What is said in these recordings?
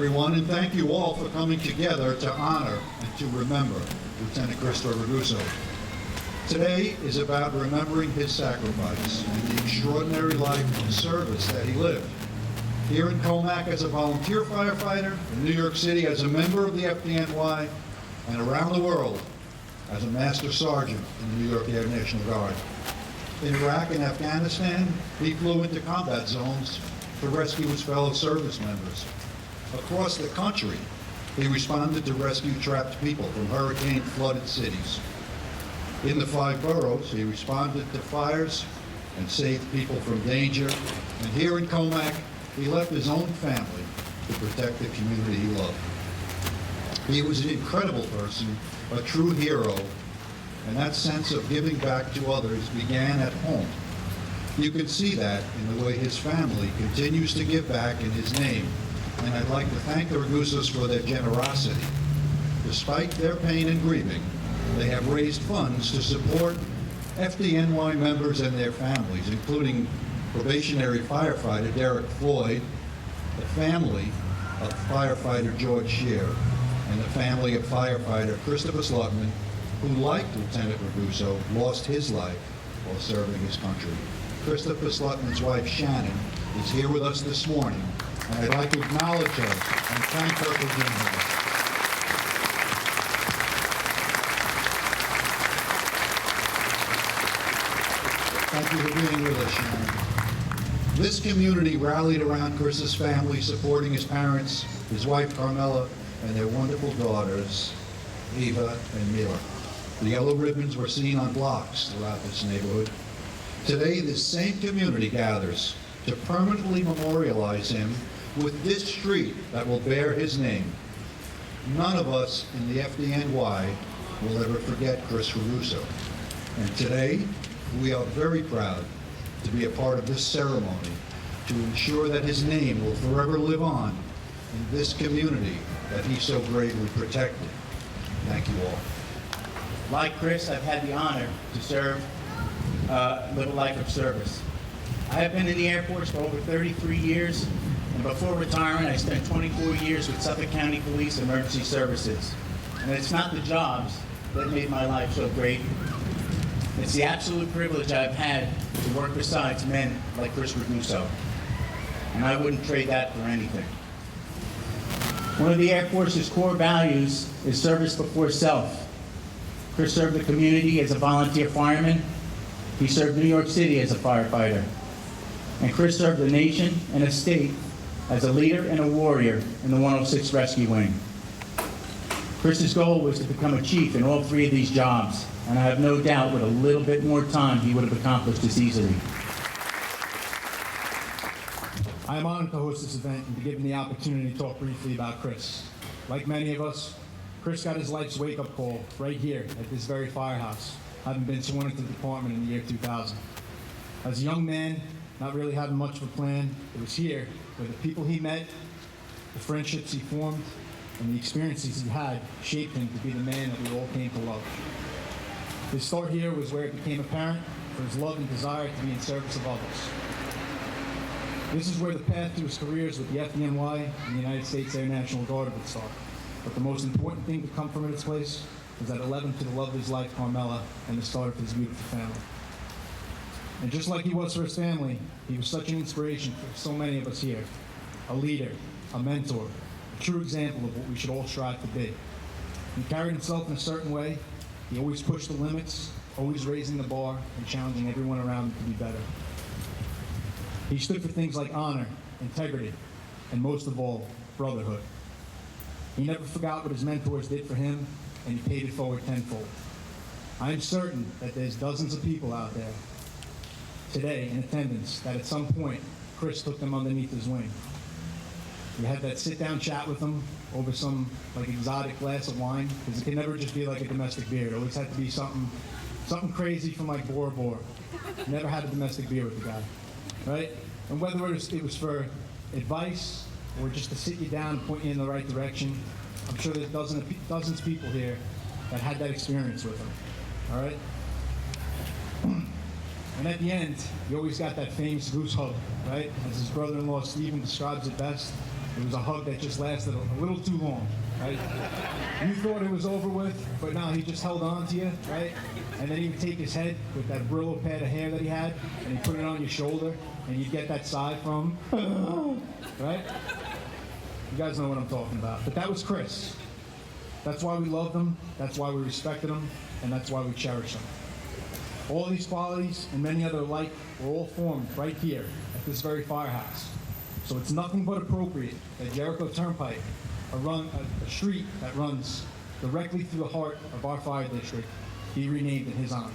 everyone, and thank you all for coming together to honor and to remember Lieutenant Christopher Raguso. Today is about remembering his sacrifice and the extraordinary life of service that he lived. Here in Comac as a volunteer firefighter, in New York City as a member of the FDNY, and around the world as a Master Sergeant in the New York Air National Guard. In Iraq and Afghanistan, he flew into combat zones to rescue his fellow service members. Across the country, he responded to rescue trapped people from hurricane-flooded cities. In the 5 boroughs, he responded to fires and saved people from danger. And here in Comac, he left his own family to protect the community he loved. He was an incredible person, a true hero, and that sense of giving back to others began at home. You can see that in the way his family continues to give back in his name, and I'd like to thank the Ragusos for their generosity. Despite their pain and grieving, they have raised funds to support FDNY members and their families, including probationary firefighter Derek Floyd, the family of firefighter George Scheer, and the family of firefighter Christopher Slutman, who, like Lieutenant Raguso, lost his life while serving his country. Christopher Slutman's wife, Shannon, is here with us this morning, and I'd like to acknowledge her and thank her for being here. Thank you for being with us, Shannon. This community rallied around Chris's family, supporting his parents, his wife, Carmela, and their wonderful daughters, Eva and Mila. The yellow ribbons were seen on blocks throughout this neighborhood. Today, this same community gathers to permanently memorialize him with this street that will bear his name. None of us in the FDNY will ever forget Chris Raguso. And today, we are very proud to be a part of this ceremony to ensure that his name will forever live on in this community that he so bravely protected. Thank you all. Like Chris, I've had the honor to serve, live a life of service. I have been in the Air Force for over 33 years, and before retirement, I spent 24 years with Suffolk County Police Emergency Services. And it's not the jobs that made my life so great. It's the absolute privilege I've had to work beside men like Chris Raguso. And I wouldn't trade that for anything. One of the Air Force's core values is service before self. Chris served the community as a volunteer fireman. He served New York City as a firefighter. And Chris served the nation and a state as a leader and a warrior in the 106th Rescue Wing. Chris's goal was to become a chief in all 3 of these jobs, and I have no doubt with a little bit more time he would have accomplished this easily. I am honored to host this event and be given the opportunity to talk briefly about Chris. Like many of us, Chris got his life's wake-up call right here at this very firehouse, having been sworn into the department in the year 2000. As a young man, not really having much of a plan, it was here where the people he met, the friendships he formed, and the experiences he had shaped him to be the man that we all came to love. His start here was where it became apparent for his love and desire to be in service of others. This is where the path to his careers with the FDNY and the United States Air National Guard would start. But the most important thing to come from this place was that it led him to the love of his life, Carmela, and the start of his beautiful family. And just like he was for his family, he was such an inspiration for so many of us here. A leader, a mentor, a true example of what we should all strive to be. He carried himself in a certain way. He always pushed the limits, always raising the bar and challenging everyone around him to be better. He stood for things like honor, integrity, and most of all, brotherhood. He never forgot what his mentors did for him, and he paid it forward tenfold. I am certain that there's dozens of people out there today in attendance that at some point, Chris took them underneath his wing. You had that sit-down chat with them over some exotic glass of wine, because it could never just be like a domestic beer. It always had to be something crazy from like Bora Bora. Never had a domestic beer with the guy, right? And whether it was for advice or just to sit you down and point you in the right direction, I'm sure there's dozens of people here that had that experience with him, all right? And at the end, you always got that famous goose hug, right? As his brother-in-law Stephen describes it best, It was a hug that just lasted a little too long, right? You thought it was over with, but no, he just held on to you, right? And then he would take his head with that Brillo pad of hair that he had, and he'd put it on your shoulder, and you'd get that sigh from him, right? You guys know what I'm talking about. But that was Chris. That's why we loved him, that's why we respected him, and that's why we cherish him. All these qualities and many other alike were all formed right here at this very firehouse. So it's nothing but appropriate that Jericho Turnpike, a street that runs directly through the heart of our fire district, be renamed in his honor.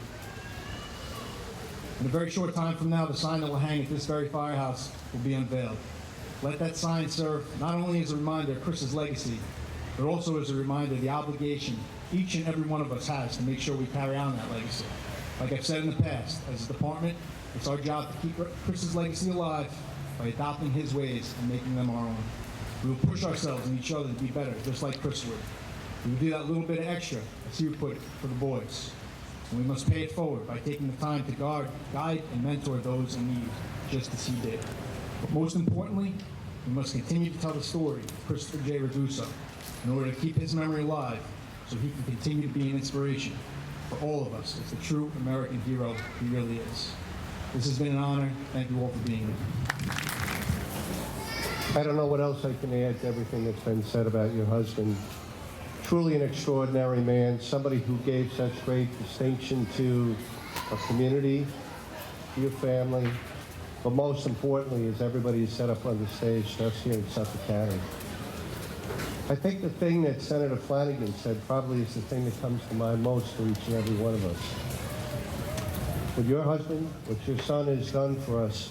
In a very short time from now, the sign that will hang at this very firehouse will be unveiled. Let that sign serve not only as a reminder of Chris's legacy, but also as a reminder of the obligation each and every one of us has to make sure we carry on that legacy. Like I've said in the past, as a department, it's our job to keep Chris's legacy alive by adopting his ways and making them our own. We will push ourselves and each other to be better, just like Chris would. We will do that little bit of extra, as he would put it, for the boys. And we must pay it forward by taking the time to guide and mentor those in need, just as he did. But most importantly, we must continue to tell the story of Christopher J. Raguso in order to keep his memory alive so he can continue to be an inspiration for all of us as the true American hero he really is. This has been an honor. Thank you all for being here. I don't know what else I can add to everything that's been said about your husband. Truly an extraordinary man, somebody who gave such great distinction to our community, to your family, but most importantly, as everybody is set up on the stage, to us here in Suffolk County. I think the thing that Senator Flanagan said probably is the thing that comes to mind most for each and every one of us. What your husband, what your son has done for us,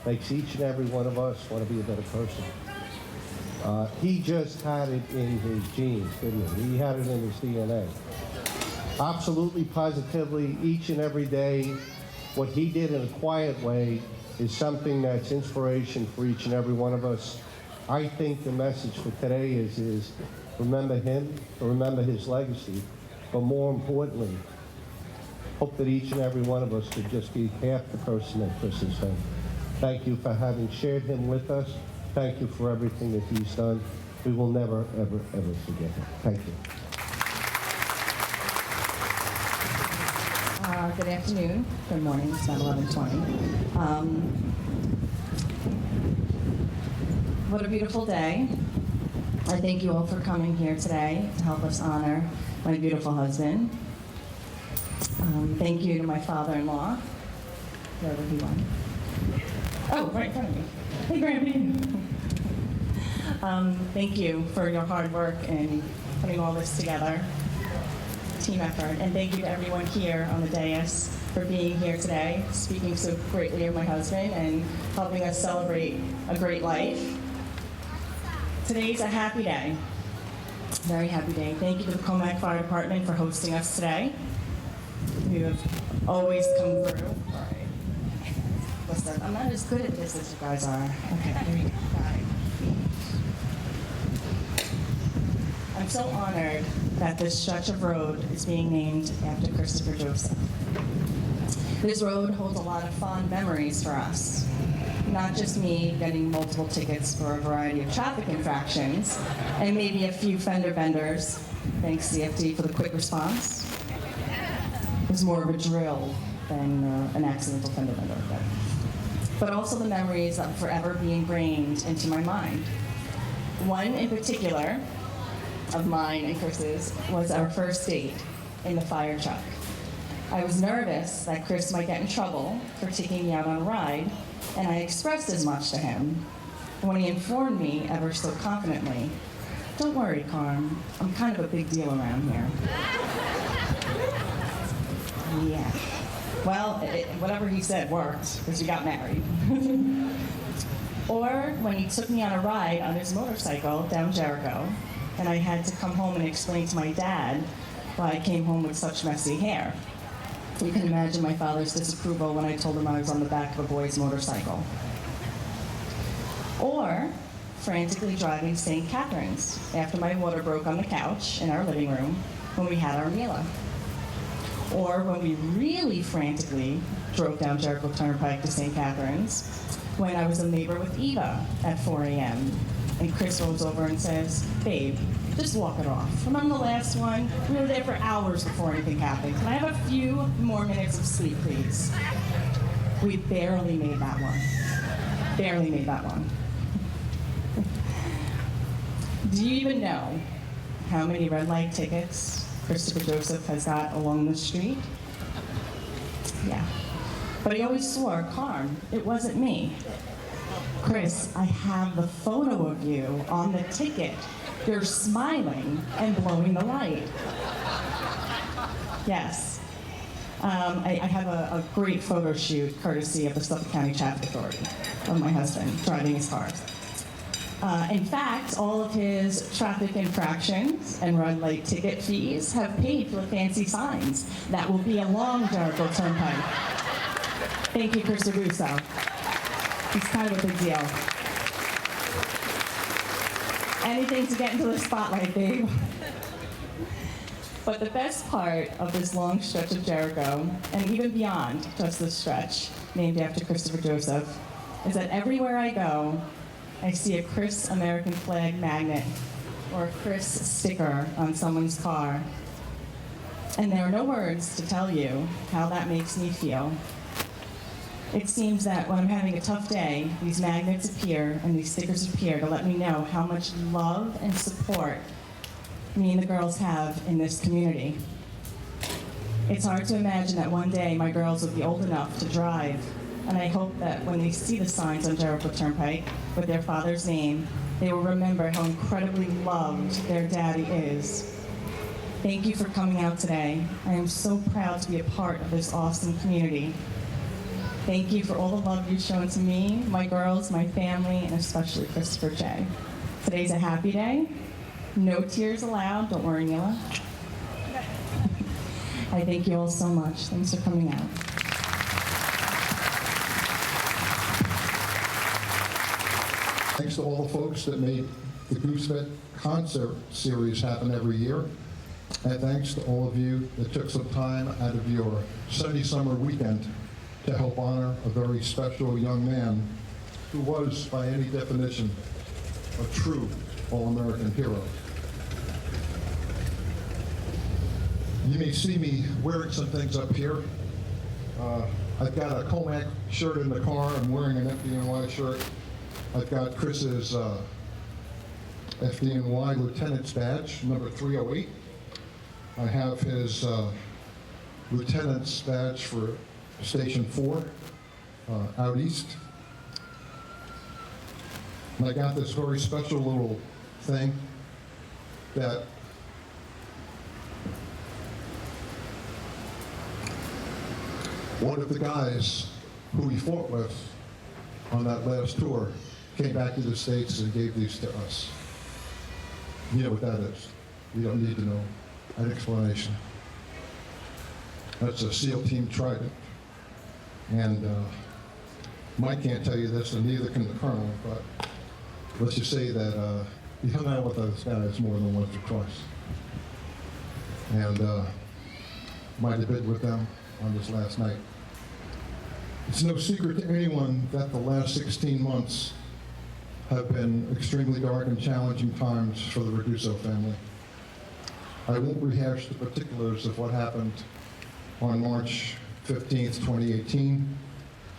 makes each and every one of us want to be a better person. He just had it in his genes, didn't he? He had it in his DNA. Absolutely, positively, each and every day, what he did in a quiet way is something that's inspiration for each and every one of us. I think the message for today is remember him, remember his legacy, but more importantly, hope that each and every one of us could just be half the person that Chris has been. Thank you for having shared him with us. Thank you for everything that he's done. We will never, ever, ever forget him. Thank you. Good afternoon. Good morning. It's about 11:20. What a beautiful day. I thank you all for coming here today to help us honor my beautiful husband. Thank you to my father-in-law, wherever he went. Oh, right in front of me. Hey, Grampy. Thank you for your hard work in putting all this together. Team effort. And thank you to everyone here on the dais for being here today, speaking so greatly of my husband and helping us celebrate a great life. Today's a happy day. Very happy day. Thank you to the Comac Fire Department for hosting us today. You have always come through. All right. Listen, I'm not as good at this as you guys are. Okay, here we go. All right. I'm so honored that this stretch of road is being named after Christopher Joseph. This road holds a lot of fond memories for us. Not just me getting multiple tickets for a variety of traffic infractions, and maybe a few fender benders, thanks CFD for the quick response. It was more of a drill than an accidental fender bender. But also the memories that will forever be ingrained into my mind. One in particular, of mine and Chris's, was our first date in the fire truck. I was nervous that Chris might get in trouble for taking me out on a ride, and I expressed as much to him. When he informed me ever so confidently, "Don't worry, Carm, I'm kind of a big deal around here." Yeah. Well, whatever he said worked, because we got married. Or when he took me on a ride on his motorcycle down Jericho, and I had to come home and explain to my dad why I came home with such messy hair. You can imagine my father's disapproval when I told him I was on the back of a boy's motorcycle. Or frantically driving St. Catharines after my water broke on the couch in our living room when we had our meal. Or when we really frantically drove down Jericho Turnpike to St. Catharines when I was a neighbor with Eva at 4 a.m. And Chris rolls over and says, "Babe, just walk it off. Remember the last one? We were there for hours before anything happened. Can I have a few more minutes of sleep, please?" We barely made that one. Barely made that one. Do you even know how many red light tickets Christopher Joseph has got along the street? Yeah. But he always swore, "Carm, it wasn't me." "Chris, I have the photo of you on the ticket. You're smiling and blowing the light." Yes. I have a great photo shoot courtesy of the Suffolk County Traffic Authority of my husband driving his car. In fact, all of his traffic infractions and red light ticket fees have paid for the fancy signs that will be along Jericho Turnpike. Thank you, Chris Raguso. It's kind of a big deal. Anything to get into the spotlight, babe. But the best part of this long stretch of Jericho, and even beyond just this stretch, named after Christopher Joseph, is that everywhere I go, I see a Chris American flag magnet or a Chris sticker on someone's car. And there are no words to tell you how that makes me feel. It seems that when I'm having a tough day, these magnets appear and these stickers appear to let me know how much love and support me and the girls have in this community. It's hard to imagine that one day my girls will be old enough to drive, and I hope that when they see the signs on Jericho Turnpike with their father's name, they will remember how incredibly loved their daddy is. Thank you for coming out today. I am so proud to be a part of this awesome community. Thank you for all the love you've shown to me, my girls, my family, and especially Christopher J. Today's a happy day. No tears allowed. Don't worry, Neela. I thank you all so much. Thanks for coming out. Thanks to all the folks that made the Goosevet concert series happen every year. And thanks to all of you that took some time out of your sunny summer weekend to help honor a very special young man who was, by any definition, a true all-American hero. You may see me wearing some things up here. I've got a Comac shirt in the car. I'm wearing an FDNY shirt. I've got Chris's FDNY Lieutenant's badge, number 308. I have his Lieutenant's badge for Station 4, out east. And I got this very special little thing that one of the guys who he fought with on that last tour came back to the States and gave these to us. You know what that is. You don't need to know an explanation. That's a SEAL Team Trident. And Mike can't tell you this, and neither can the Colonel, but let's just say that he hung out with those guys more than once or twice. And might have been with them on this last night. It's no secret to anyone that the last 16 months have been extremely dark and challenging times for the Raguso family. I won't rehash the particulars of what happened on March 15th, 2018.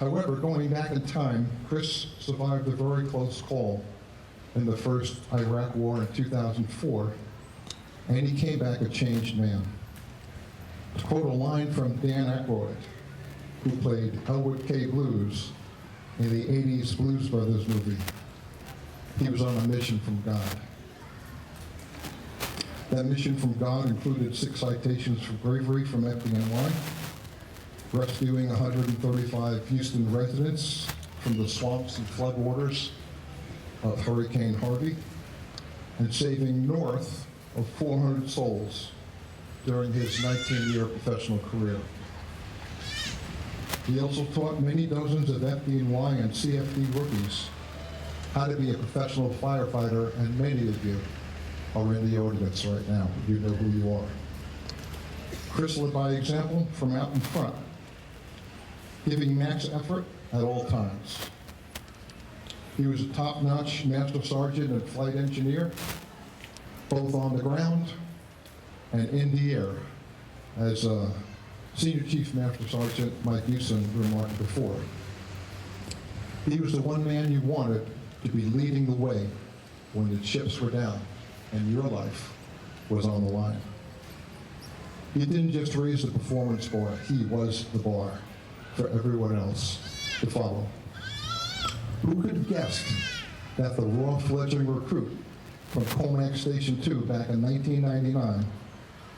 However, going back in time, Chris survived a very close call in the first Iraq War in 2004, and he came back a changed man. To quote a line from Dan Aykroyd, who played Elwood K. Blues in the 80s Blues Brothers movie, he was on a mission from God. That mission from God included 6 citations for bravery from FDNY, rescuing 135 Houston residents from the swamps and floodwaters of Hurricane Harvey, and saving north of 400 souls during his 19-year professional career. He also taught many dozens of FDNY and CFD rookies how to be a professional firefighter, and many of you are in the audience right now. You know who you are. Chris led by example from out in front, giving max effort at all times. He was a top-notch master sergeant and flight engineer, both on the ground and in the air, as Senior Chief Master Sergeant Mike Houston remarked before. He was the one man you wanted to be leading the way when the chips were down and your life was on the line. He didn't just raise the performance bar, he was the bar for everyone else to follow. Who could have guessed that the raw fledgling recruit from Comac Station 2 back in 1999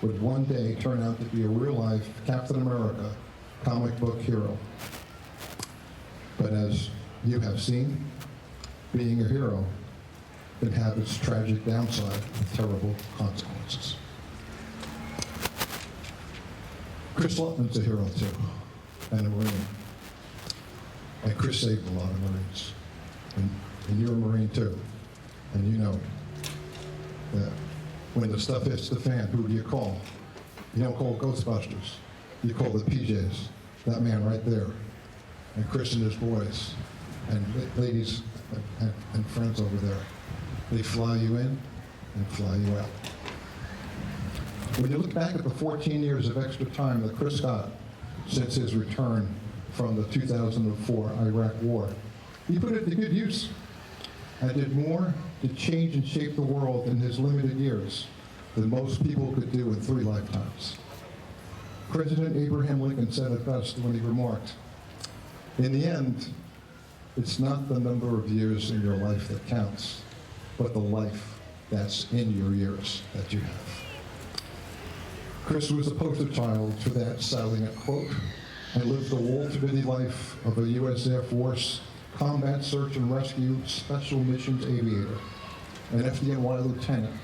would one day turn out to be a real-life Captain America comic book hero? But as you have seen, being a hero can have its tragic downside with terrible consequences. Chris Lutman's a hero too, and a Marine. And Chris saved a lot of Marines. And you're a Marine too. And you know that when the stuff hits the fan, who do you call? You don't call Ghostbusters. You call the PJs. That man right there. And Chris and his boys. And ladies and friends over there. They fly you in and fly you out. When you look back at the 14 years of extra time that Chris got since his return from the 2004 Iraq War, he put it to good use and did more to change and shape the world in his limited years than most people could do in 3 lifetimes. President Abraham Lincoln said it best when he remarked, "In the end, it's not the number of years in your life that counts, but the life that's in your years that you have." Chris was a poster child for that salient quote and lived the all-too-busy life of a U.S. Air Force combat search and rescue special missions aviator, an FDNY lieutenant,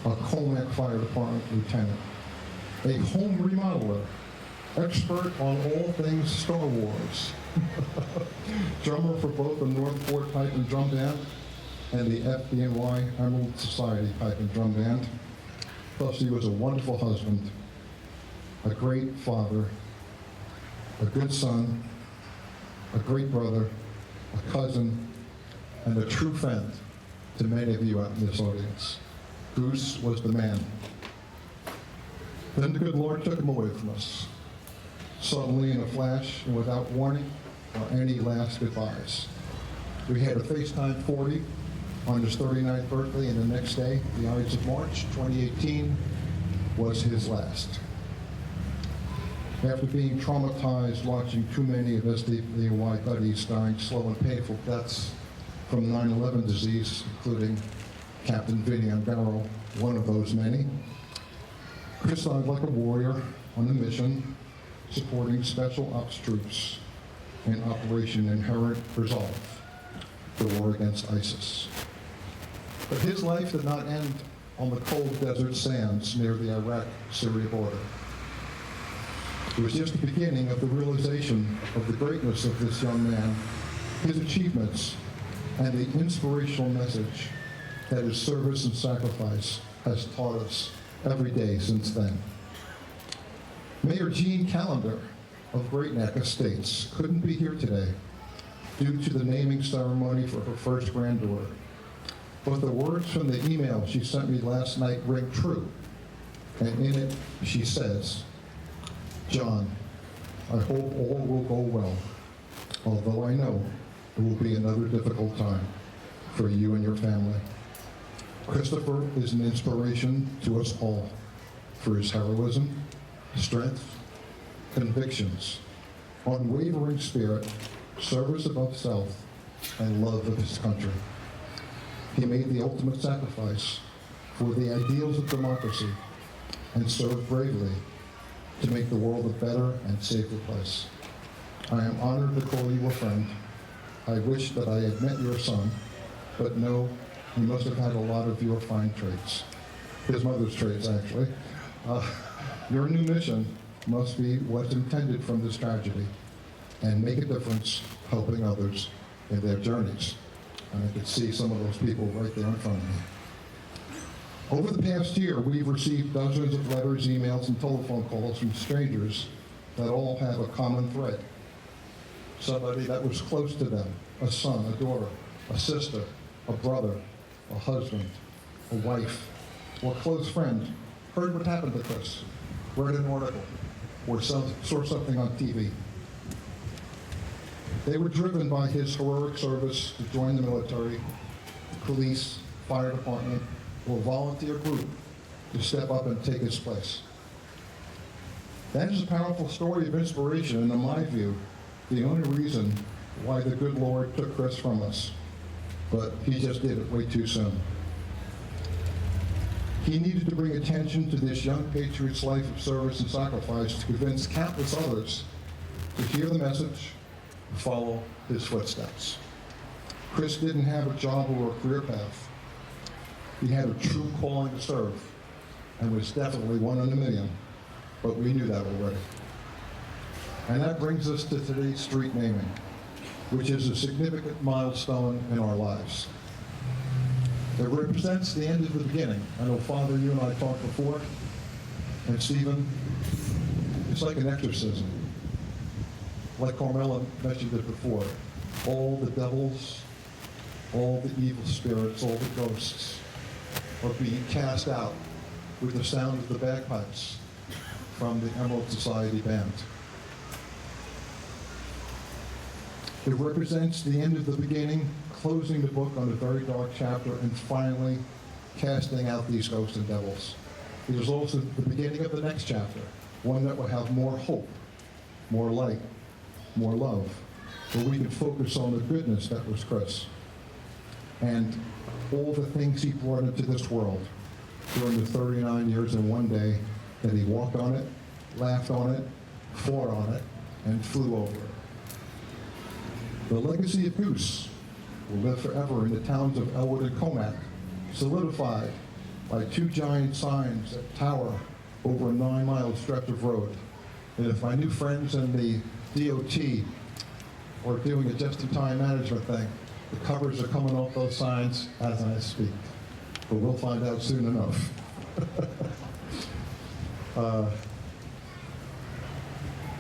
a Comac Fire Department lieutenant, a home remodeler, expert on all things Star Wars, drummer for both the North Fork Pipe and Drum Band and the FDNY Emerald Society Pipe and Drum Band. Plus, he was a wonderful husband, a great father, a good son, a great brother, a cousin, and a true friend to many of you out in this audience. Goose was the man. Then the good Lord took him away from us, suddenly in a flash and without warning or any last goodbyes. We had a FaceTime 40 on his 39th birthday, and the next day, the Ides of March 2018, was his last. After being traumatized watching too many of SDY buddies dying slow and painful deaths from 9/11 disease, including Captain Vinny Ungaro, one of those many, Chris died like a warrior on a mission, supporting special ops troops in Operation Inherent Resolve, the war against ISIS. But his life did not end on the cold desert sands near the Iraq-Syria border. It was just the beginning of the realization of the greatness of this young man, his achievements, and the inspirational message that his service and sacrifice has taught us every day since then. Mayor Jean Callender of Great Neck Estates couldn't be here today due to the naming ceremony for her first granddaughter. But the words from the email she sent me last night ring true. And in it, she says, "John, I hope all will go well, although I know it will be another difficult time for you and your family. Christopher is an inspiration to us all for his heroism, strength, convictions, unwavering spirit, service above self, and love of his country. He made the ultimate sacrifice for the ideals of democracy and served bravely to make the world a better and safer place. I am honored to call you a friend. I wish that I had met your son, but no, he must have had a lot of your fine traits." His mother's traits, actually. Your new mission must be what's intended from this tragedy and make a difference helping others in their journeys. And I could see some of those people right there in front of me. Over the past year, we've received dozens of letters, emails, and telephone calls from strangers that all have a common thread. Somebody that was close to them, a son, a daughter, a sister, a brother, a husband, a wife, or a close friend heard what happened to Chris, read an article, or saw something on TV. They were driven by his heroic service to join the military, police, fire department, or volunteer group to step up and take his place. That is a powerful story of inspiration, and in my view, the only reason why the good Lord took Chris from us. But he just did it way too soon. He needed to bring attention to this young patriot's life of service and sacrifice to convince countless others to hear the message and follow his footsteps. Chris didn't have a job or a career path. He had a true calling to serve and was definitely one in a million, but we knew that already. And that brings us to today's street naming, which is a significant milestone in our lives. It represents the end of the beginning. I know, Father, you and I talked before, and Stephen, it's like an exorcism. Like Carmela mentioned it before, all the devils, all the evil spirits, all the ghosts are being cast out with the sound of the bagpipes from the Emerald Society Band. It represents the end of the beginning, closing the book on a very dark chapter, and finally casting out these ghosts and devils. It is also the beginning of the next chapter, one that will have more hope, more light, more love, where we can focus on the goodness that was Chris and all the things he brought into this world during the 39 years and one day that he walked on it, laughed on it, fought on it, and flew over it. The legacy of Goose will live forever in the towns of Elwood and Comac, solidified by two giant signs that tower over a 9-mile stretch of road. And if my new friends in the DOT are doing a just-in-time management thing, the covers are coming off those signs as I speak. But we'll find out soon enough.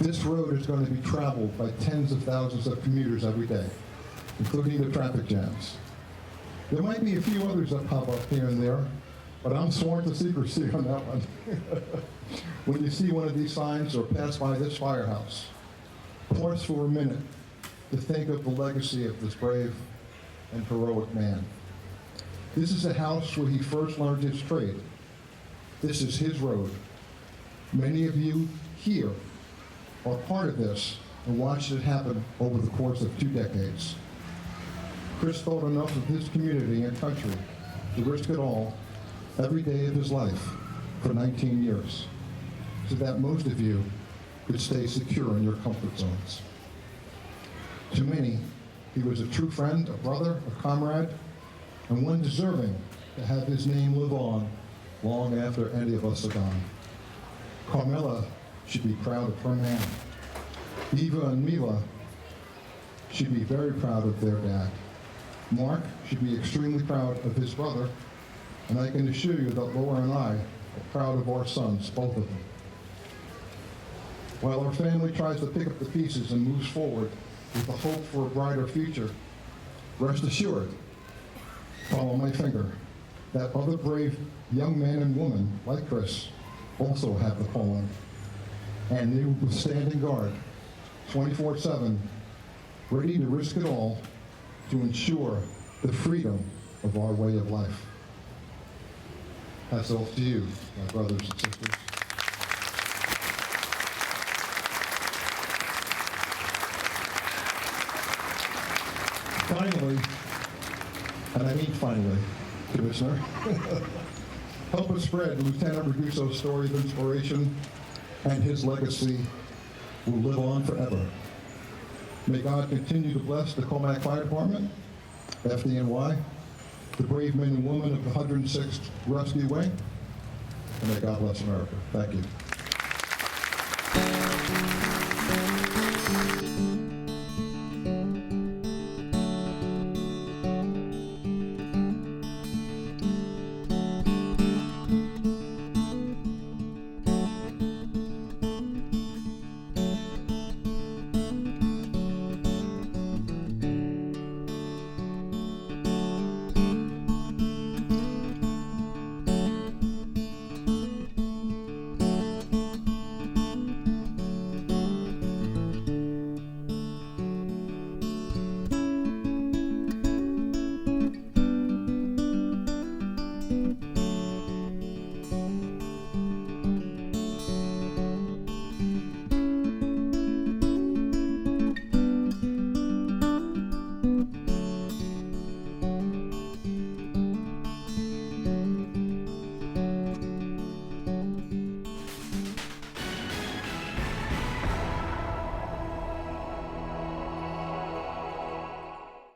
This road is going to be traveled by tens of thousands of commuters every day, including the traffic jams. There might be a few others that pop up here and there, but I'm sworn to secrecy on that one. When you see one of these signs or pass by this firehouse, pause for a minute to think of the legacy of this brave and heroic man. This is the house where he first learned his trade. This is his road. Many of you here are part of this and watched it happen over the course of 2 decades. Chris thought enough of his community and country to risk it all every day of his life for 19 years, so that most of you could stay secure in your comfort zones. To many, he was a true friend, a brother, a comrade, and one deserving to have his name live on long after any of us are gone. Carmela should be proud of her man. Eva and Mila should be very proud of their dad. Mark should be extremely proud of his brother, and I can assure you that Laura and I are proud of our sons, both of them. While our family tries to pick up the pieces and moves forward with the hope for a brighter future, rest assured, follow my finger, that other brave young man and woman like Chris also have the calling, and they will stand in guard 24/7, ready to risk it all to ensure the freedom of our way of life. Hats off to you, my brothers and sisters. Finally, and I mean finally, Commissioner, help us spread Lieutenant Raguso's story of inspiration, and his legacy will live on forever. May God continue to bless the Comac Fire Department, FDNY, the brave men and women of the 106th Rescue Wing, and may God bless America. Thank you.